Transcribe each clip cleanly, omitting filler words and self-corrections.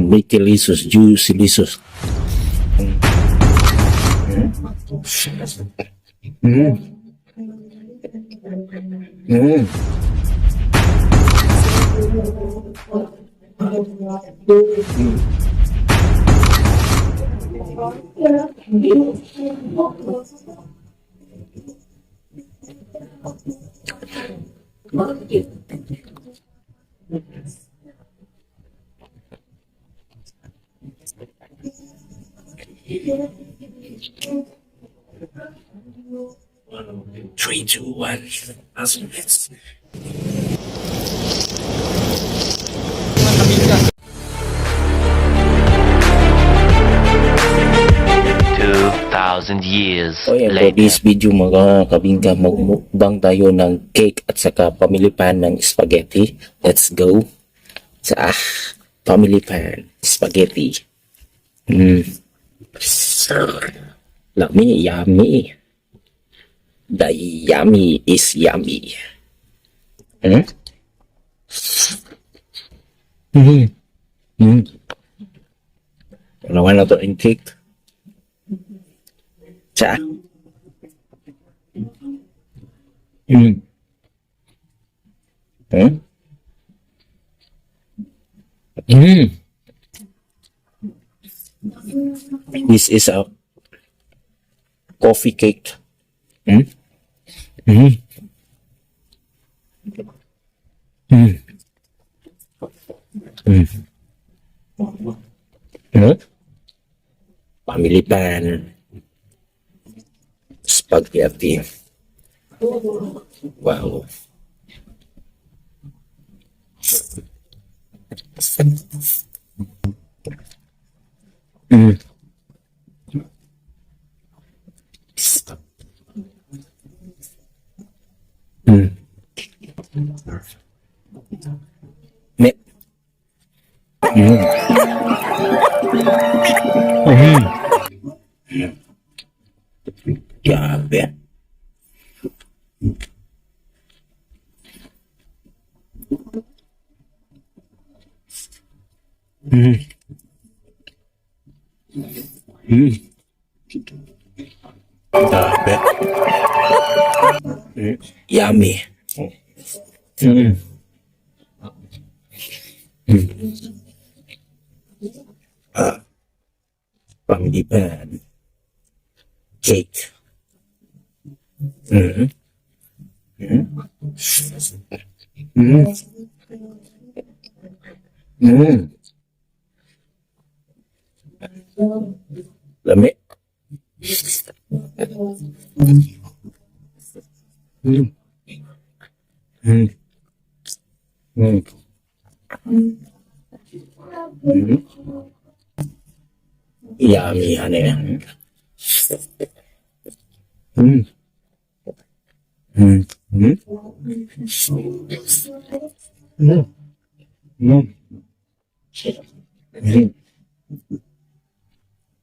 Delicious, juicy, delicious. Three, two, one. Let's 2,000 years for later. this video mga kabingka, magmukbang tayo ng cake at saka family pan ng spaghetti. Let's go sa family pan spaghetti. Yummy. The yummy is yummy. Naman na to yung cake. Cha. This is a coffee cake. Family pan spaghetti. Wow. Grabe. Grabe. Yummy. Family pan cake. Lami. Yummy, honey.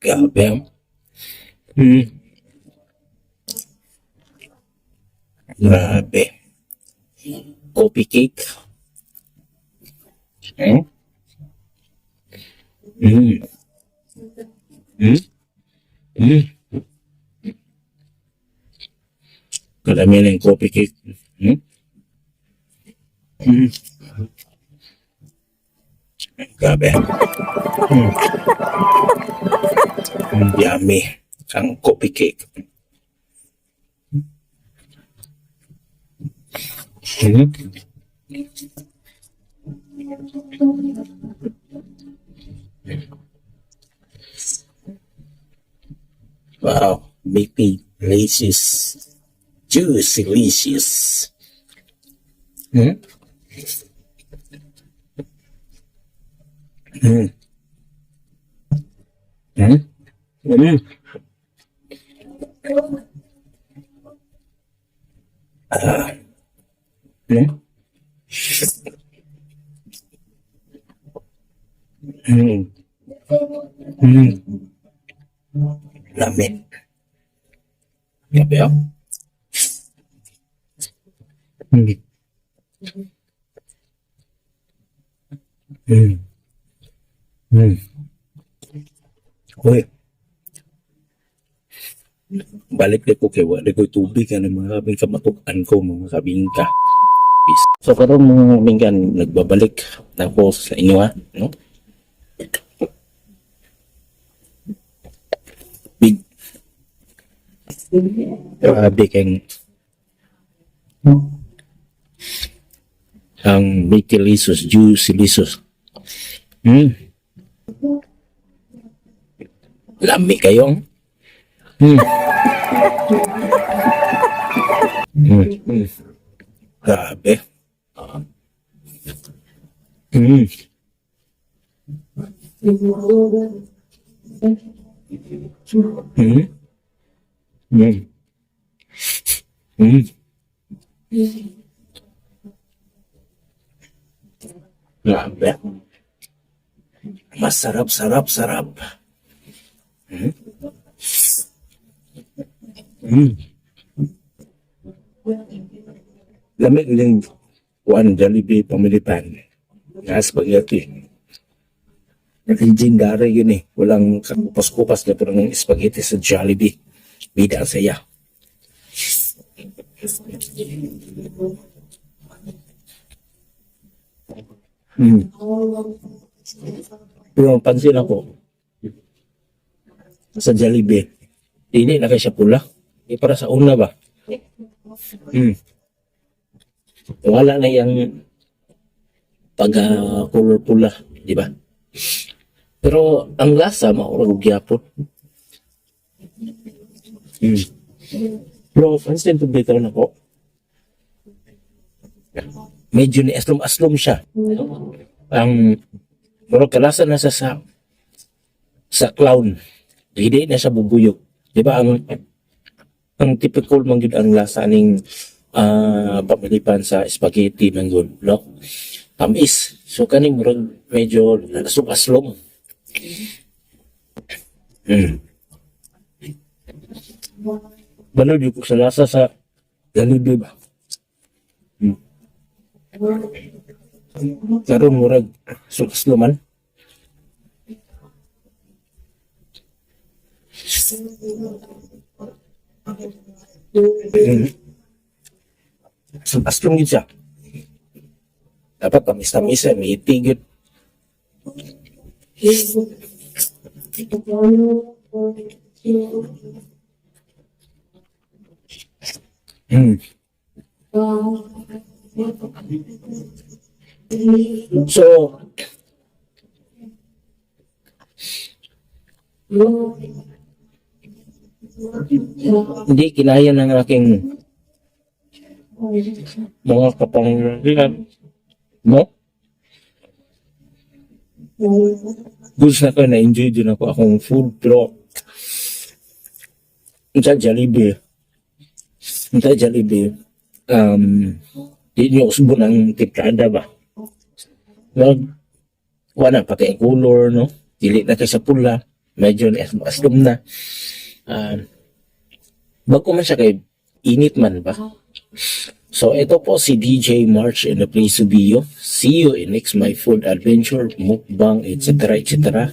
Grabe. Grabe. Coffee cake. Karamihan ng coffee cake. Grabe. Yummy. Ang coffee cake. Wow. Baby delicious. Juicy delicious. Lamig. Grabe. Hmm. Uy, balik na ko kay wala ko tubig ano mga kabing kamatukan ko mga kabingka. So karon mga kabingka nagbabalik na ako sa inyo ha, no? Big grabe kang ang Mickey Lisos, Juicy Lisos. Lami kayong. Hmm. Grabe. Hmm. Hmm. Hmm. Hmm. Grabe. Masarap, sarap, sarap. Hmm. Hmm. Lamig din kuan Jollibee pamilipan. Nga spaghetti. Legendary yun eh. Walang kakupas-kupas na parang spaghetti sa Jollibee. Bida ang saya. Hmm. Pero pansin ako sa Jollibee, hindi na siya pula. Di para sa una ba? Hmm. Wala na yung pag-color pula, di ba? Pero ang lasa, maurag gyapon. Hmm. Pero pansin to dito na po. Medyo ni aslom-aslom siya. Ang pero kalasa na sa clown. Hindi na siya bubuyog. Di ba ang typical man gyud ang lasa ning pamilipan sa spaghetti man gyud, no? Tamis. So kaning murag medyo aslom-aslom. Hmm. Balod yung sa lasa sa Jollibee ba? Hmm. Karon murag aslom-asloman. Hmm. Aslom yun siya. Dapat tamis-tamis may itigit. Hmm. So, hindi kinaya ng aking mga kapangyarihan, no? Gusto na ko na-enjoy din ako akong food, pero sa Jollibee, di nyo usbo ng tiplada ba? Wala pati ang color, no? Dili na kayo sa pula, medyo aslom na. Bago man siya kay init man ba? So ito po si DJ March in the place to be you. See you in next my food adventure, mukbang, etc. etc.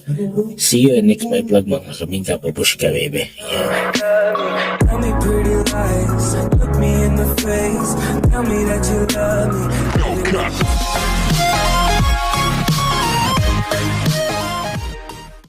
See you in next my vlog mga kamingka, pupush ka baby. Tell me pretty lies, look me in the face, tell me that you love me.